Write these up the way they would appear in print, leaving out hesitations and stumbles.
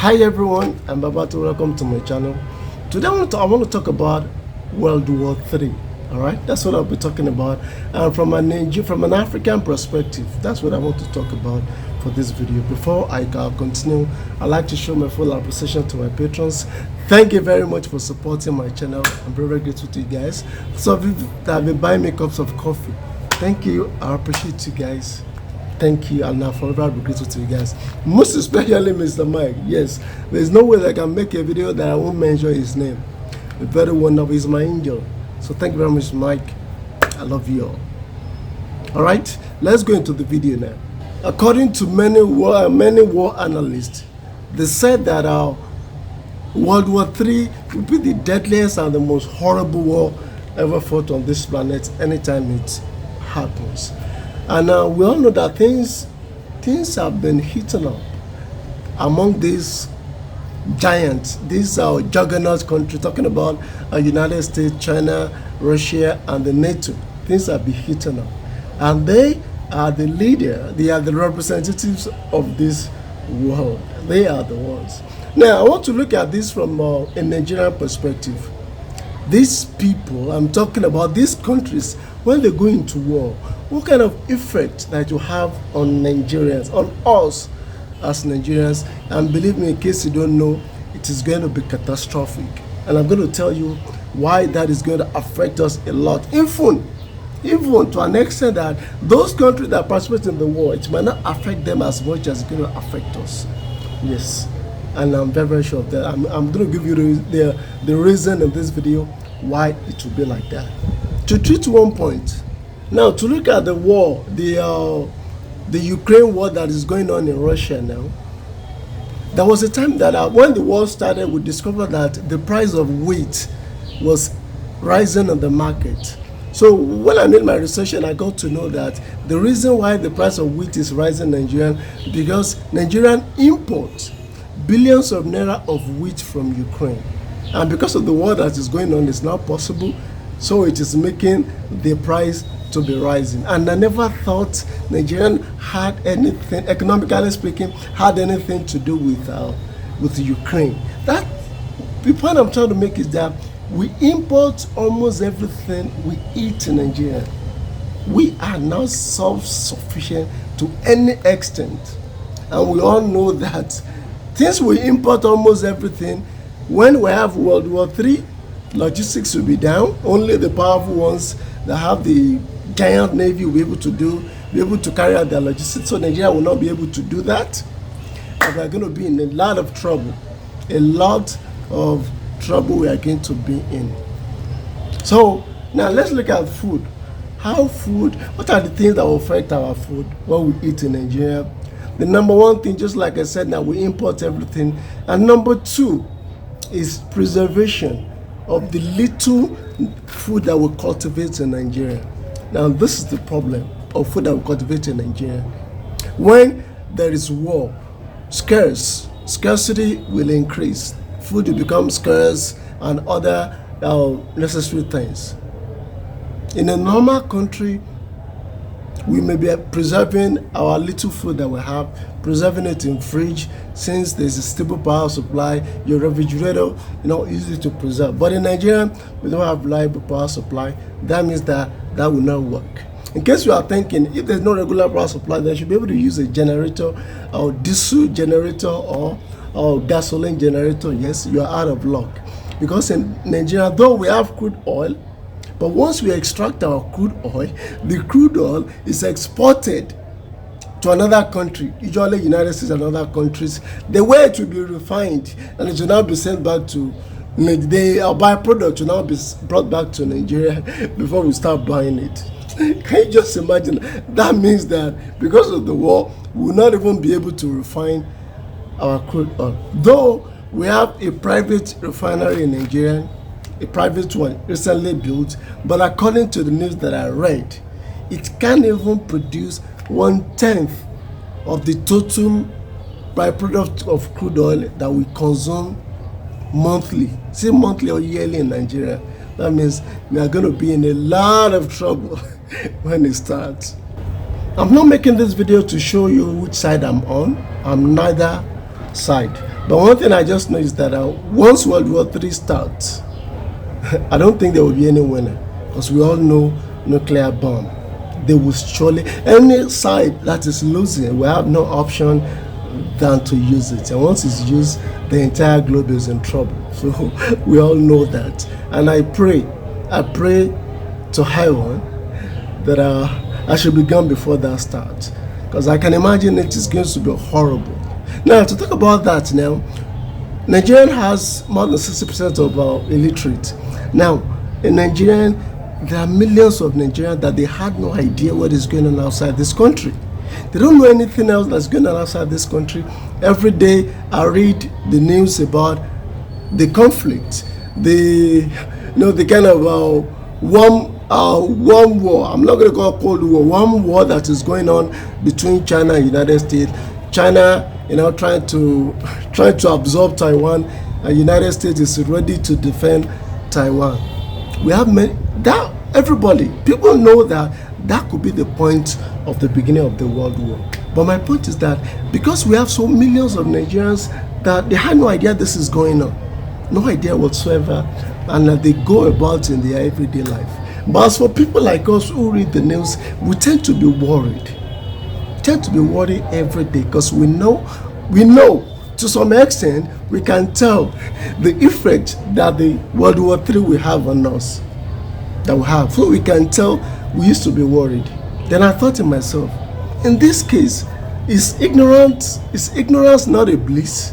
Hi everyone, I'm Babato. Welcome to my channel. Today I want to talk about World War III. All right, that's what I'll be talking about, and from an African perspective. That's what I want to talk about for this video. Before I continue, I'd like to show my full appreciation to my patrons. Thank you very much for supporting my channel. I'm very, very grateful to you guys. So if you have been buying me cups of coffee, thank you. I appreciate you guys. Thank you, and I'll forever be grateful to you guys. Most especially Mr. Mike. Yes, there's no way that I can make a video that I won't mention his name. The very wonderful, he's my angel. So thank you very much, Mike. I love you all. All right, let's go into the video now. According to many war analysts, they said that World War III will be the deadliest and the most horrible war ever fought on this planet anytime it happens. And we all know that things have been heating up among these giants, these juggernaut countries, talking about United States, China, Russia, and the NATO. Things have been heating up. And they are the leader, they are the representatives of this world. They are the ones. Now, I want to look at this from a Nigerian perspective. These people, I'm talking about these countries, when they go into war, what kind of effect that you have on Nigerians, on us as Nigerians? And believe me, in case you don't know, it is going to be catastrophic. And I'm going to tell you why that is going to affect us a lot. Even to an extent that those countries that participate in the war, it might not affect them as much as it's going to affect us. Yes. And I'm very, very sure of that. I'm going to give you the reason in this video why it will be like that. To treat one point, now to look at the war, the Ukraine war that is going on in Russia now. There was a time that when the war started, we discovered that the price of wheat was rising on the market. So when I made my research, and I got to know that the reason why the price of wheat is rising in Nigeria, because Nigerian imports billions of naira of wheat from Ukraine, and because of the war that is going on, it's not possible, so it is making the price to be rising. And I never thought Nigeria had anything, economically speaking, had anything to do with Ukraine. That the point I'm trying to make is that we import almost everything we eat in Nigeria. We are now self-sufficient to any extent, and we all know that since we import almost everything, when we have World War III, logistics will be down. Only the powerful ones that have the giant navy will be able to carry out their logistics. So Nigeria will not be able to do that, and we're going to be in a lot of trouble. A lot of trouble we are going to be in. So now let's look at food. What are the things that will affect our food, what we eat in Nigeria? The number one thing, just like I said, now we import everything. And number two is preservation of the little food that we cultivate in Nigeria. Now this is the problem of food that we cultivate in Nigeria. When there is war, scarcity will increase. Food will become scarce and other necessary things. In a normal country, we may be preserving our little food that we have, preserving it in fridge, since there's a stable power supply. Your refrigerator, easy to preserve. But in Nigeria, we don't have reliable power supply. That means that will not work. In case you are thinking, if there's no regular power supply, then you should be able to use a generator, or diesel generator, or gasoline generator. Yes, you are out of luck. Because in Nigeria, though we have crude oil, but once we extract our crude oil, the crude oil is exported to another country, usually United States and other countries. The way it will be refined, and it will now be sent back to the byproduct will now be brought back to Nigeria before we start buying it. Can you just imagine? That means that because of the war, we will not even be able to refine our crude oil. Though we have a private refinery in Nigeria, a private one recently built, but according to the news that I read, it can't even produce 1/10 of the total byproduct of crude oil that we consume monthly, say monthly or yearly in Nigeria. That means we are going to be in a lot of trouble when it starts. I'm not making this video to show you which side I'm on. I'm neither side. But one thing I just know is that once World War III starts, I don't think there will be any winner, because we all know nuclear bomb. They will surely, any side that is losing will have no option than to use it. And once it's used, the entire globe is in trouble. So we all know that. And I pray to heaven that I should be gone before that starts, because I can imagine it is going to be horrible. Now, to talk about that now, Nigeria has more than 60% of illiterate. Now, in Nigeria, there are millions of Nigerians that they had no idea what is going on outside this country. They don't know anything else that's going on outside this country. Every day I read the news about the conflict, the kind of warm war. I'm not going to call it cold war. Warm war that is going on between China and United States. China, trying to absorb Taiwan, and United States is ready to defend Taiwan. We have that. Everybody, people know that could be the point of the beginning of the World War. But my point is that because we have so millions of Nigerians that they had no idea this is going on, no idea whatsoever, and that they go about in their everyday life. But as for people like us who read the news, we tend to be worried. Every day, because we know to some extent we can tell the effect that the World War III will have on us. So we can tell we used to be worried. Then I thought to myself, in this case, is ignorance not a bliss?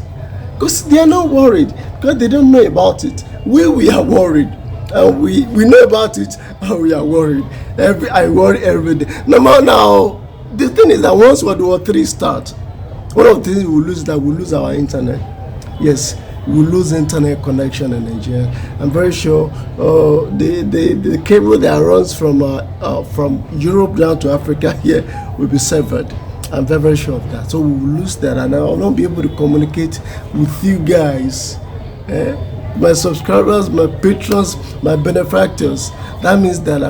Because they are not worried, because they don't know about it. We are worried, and we know about it, and we are worried. I worry every day. Now, the thing is that once World War III starts, one of the things we will lose is that we lose our internet. Yes, we will lose internet connection in Nigeria. I'm very sure the cable that runs from Europe down to Africa here will be severed. I'm very, very sure of that. So we will lose that, and I will not be able to communicate with you guys, my subscribers, my patrons, my benefactors. That means that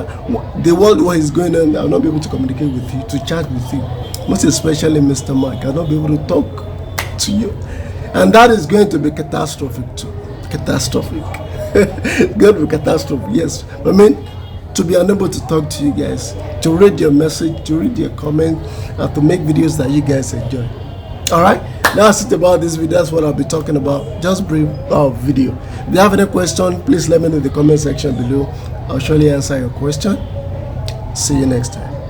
the world war is going on. I will not be able to communicate with you, to chat with you, most especially Mr. Mike. I will not be able to talk to you, and that is going to be catastrophic too. Catastrophic. Going to be catastrophic. Yes, I mean, to be unable to talk to you guys, to read your message, to read your comment, and to make videos that you guys enjoy. All right, that's it about this video. That's what I'll be talking about. Just brief video. If you have any question, please let me know in the comment section below. I'll surely answer your question. See you next time.